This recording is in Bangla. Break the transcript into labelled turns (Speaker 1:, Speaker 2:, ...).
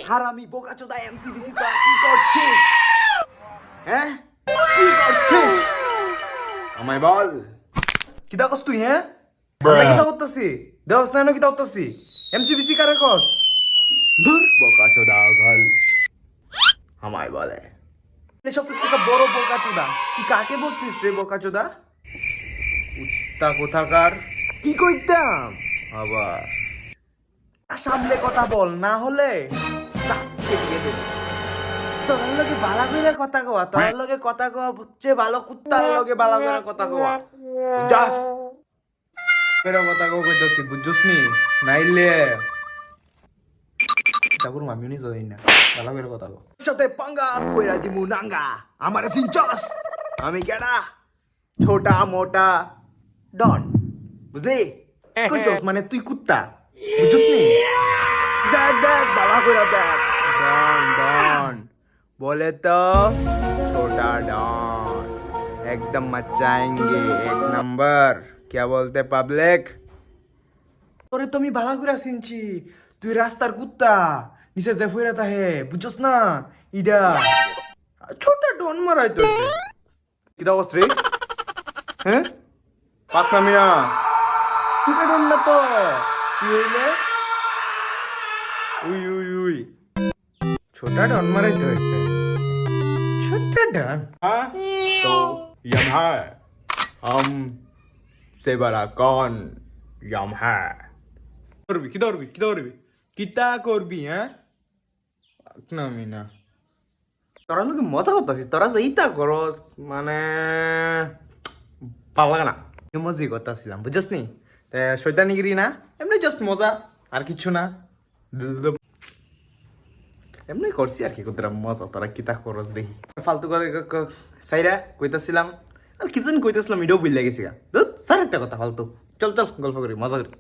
Speaker 1: হারামি বোকাচোদা এমসিবিসি তো কি করছিস? হ্যাঁ কি করছিস? আমায় বল কি দেখছ তুই? হ্যাঁ আমরা কি করতেছি? দেওস না কি করতেছি? এমসিবিসি কারে কস? ধুর বোকাচোদা গল আমায় বলে সবচেয়ে থেকে বড় বোকাচোদা। তুই কাকে বলছিস রে বোকাচোদা? কুত্তা কোথাকার। কি কইতাম আবার সামলে কথা বল, না হলে তোর লগে বালা করে কথা কওয়া, তোর লগে কথা কওয়া হচ্ছে ভালো কুত্তার লগে বালা করে কথা কওয়া। যাস করে কথা কও কইতাছি, বুঝছস নি? নাইলে তারপর মামিও নি জানি না বালা করে কথা কও। সাথে পাঙ্গা কইরা দিমু নাঙ্গা। আমারে চিনছস? আমি কেডা? ছোটা মোটা ডন, বুঝলি? কইছস মানে তুই কুত্তা, বুঝছস নি? দেখ দেখ বালা করে দেখ। ডন ডন बोले तो छोटा डॉन एकदम मचाएंगे एक नंबर। क्या बोलते पब्लिक? তোরে তো আমি ভালো করে চিনছি, তুই রাস্তার কুত্তা নিচে যে ফিরে তাহে, বুঝছস না? ইডা ছোট ডন মারাই তো কি দাও রে? হ্যাঁ পাক না মিয়া, তুই ডন না তো, তুই হইলে উই উই উই छोटा डॉन माराई तो ऐसे छोटा डॉन। हाँ तो यम है, हम से बड़ा कौन यम है? করবি কি ধরবি কি ধরবি কিতা করবি? হ্যাঁ না মিনা তোরা লোকে মজা করতেছিস, তোরা যে ইতা করস মানে ভালো লাগে না। মজাই করতেছিলাম, বুঝছিস নি? শয়তানিগিরি না, এমনি জাস্ট মজা, আর কিছু না। এমনি করছি আর কি, কতটা মজা। তোরা কিতা করস দেখি ফালতু করে সাইরা কইতাছিলাম, আর কি জানি কইতাছিলাম, এটাও বুঝলে গেছি গা। স্যার একটা কথা ফালতু। চল চল গল্প করি, মজা করি।